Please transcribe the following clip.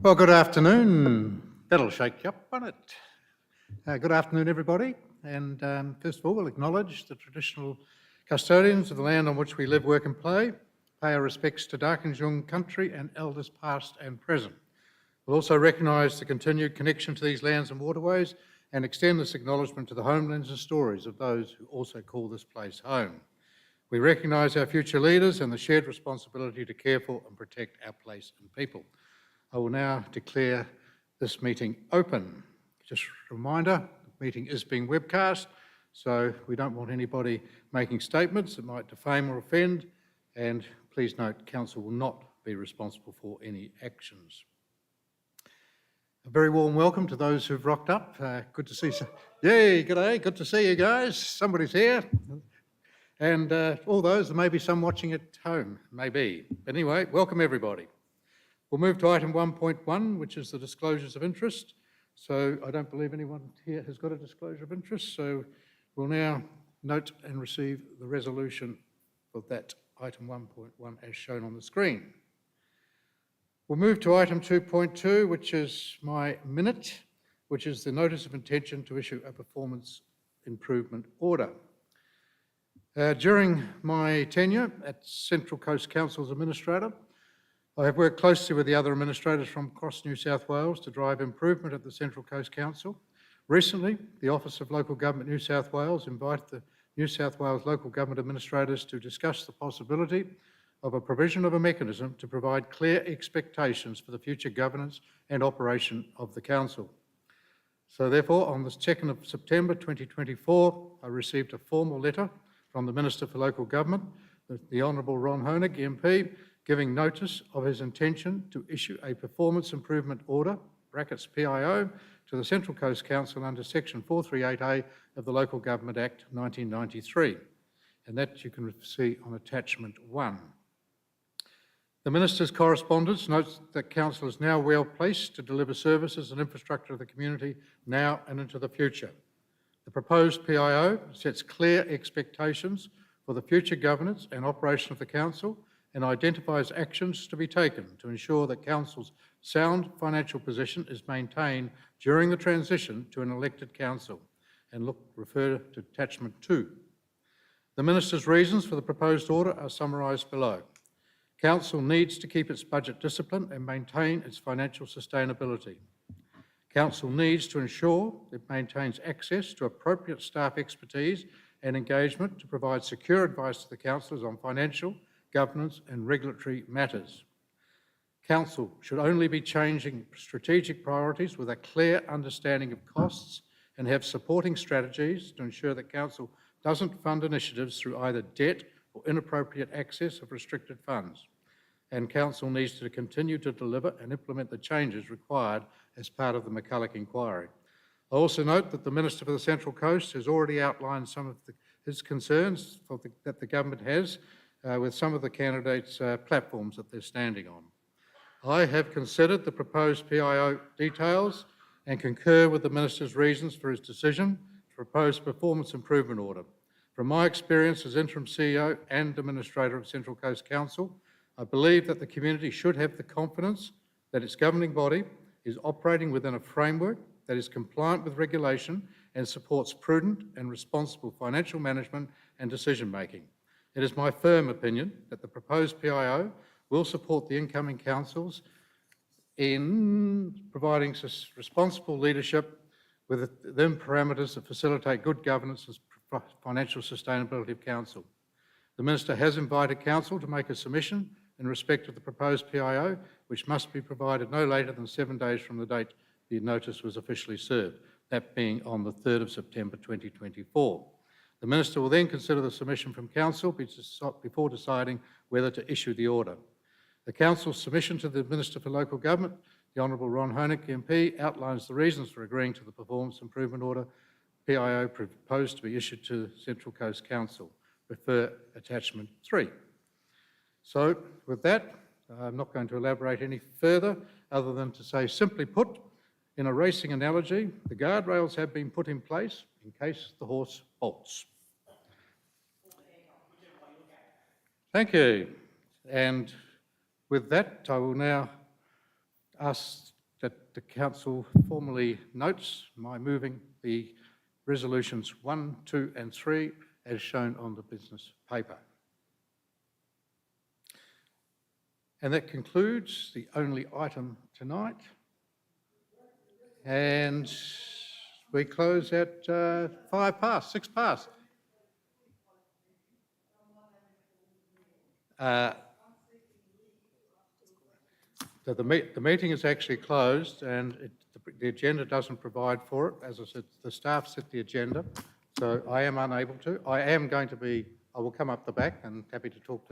Well, good afternoon. That'll shake you up, won't it? Good afternoon, everybody. And first of all, we'll acknowledge the traditional custodians of the land on which we live, work and play, pay our respects to Darkinjung country and elders past and present. We'll also recognise the continued connection to these lands and waterways and extend this acknowledgement to the homelands and stories of those who also call this place home. We recognise our future leaders and the shared responsibility to care for and protect our place and people. I will now declare this meeting open. Just a reminder, the meeting is being webcast, so we don't want anybody making statements that might defame or offend, and please note, Council will not be responsible for any actions. A very warm welcome to those who've rocked up. Good to see you. Yay, g'day, good to see you guys. Somebody's here. And all those, there may be some watching at home, maybe. But anyway, welcome everybody. We'll move to item 1.1, which is the disclosures of interest. So I don't believe anyone here has got a disclosure of interest. So we'll now note and receive the resolution for that item 1.1 as shown on the screen. We'll move to item 2.2, which is my minute, which is the notice of intention to issue a performance improvement order. During my tenure at Central Coast Council's administrator, I have worked closely with the other administrators from across New South Wales to drive improvement at the Central Coast Council. Recently, the Office of Local Government New South Wales invited the New South Wales Local Government Administrators to discuss the possibility of a provision of a mechanism to provide clear expectations for the future governance and operation of the Council. So therefore, on the 2nd of September 2024, I received a formal letter from the Minister for Local Government, the Honourable Ron Honig, MP, giving notice of his intention to issue a performance improvement order, brackets PIO, to the Central Coast Council under section 438A of the Local Government Act 1993. And that you can see on attachment 1. The Minister's correspondence notes that Council is now well placed to deliver services and infrastructure to the community now and into the future. The proposed PIO sets clear expectations for the future governance and operation of the Council and identifies actions to be taken to ensure that Council's sound financial position is maintained during the transition to an elected Council, and refer to attachment 2. The Minister's reasons for the proposed order are summarised below. Council needs to keep its budget discipline and maintain its financial sustainability. Council needs to ensure it maintains access to appropriate staff expertise and engagement to provide secure advice to the councillors on financial, governance and regulatory matters. Council should only be changing strategic priorities with a clear understanding of costs and have supporting strategies to ensure that Council doesn't fund initiatives through either debt or inappropriate access of restricted funds. And Council needs to continue to deliver and implement the changes required as part of the McCulloch inquiry. I also note that the Minister for the Central Coast has already outlined some of his concerns that the government has with some of the candidates' platforms that they're standing on. I have considered the proposed PIO details and concur with the Minister's reasons for his decision to propose performance improvement order. From my experience as Interim CEO and Administrator of Central Coast Council, I believe that the community should have the confidence that its governing body is operating within a framework that is compliant with regulation and supports prudent and responsible financial management and decision making. It is my firm opinion that the proposed PIO will support the incoming councils in providing responsible leadership within parameters that facilitate good governance and financial sustainability of Council. The Minister has invited Council to make a submission in respect of the proposed PIO, which must be provided no later than 7 days from the date the notice was officially served, that being on the 3rd of September 2024. The Minister will then consider the submission from Council before deciding whether to issue the order. The Council's submission to the Minister for Local Government, the Honourable Ron Honig MP, outlines the reasons for agreeing to the performance improvement order PIO proposed to be issued to Central Coast Council. Refer attachment 3. So with that, I'm not going to elaborate any further other than to say, simply put, in a racing analogy, the guardrails have been put in place in case the horse bolts. Thank you. And with that, I will now ask that the council formally notes my moving the resolutions 1, 2 and 3 as shown on the business paper. And that concludes the only item tonight. And we close at 6 past. So the meeting is actually closed, and the agenda doesn't provide for it. As I said, the staff set the agenda, so I am unable to. I will come up the back and happy to talk to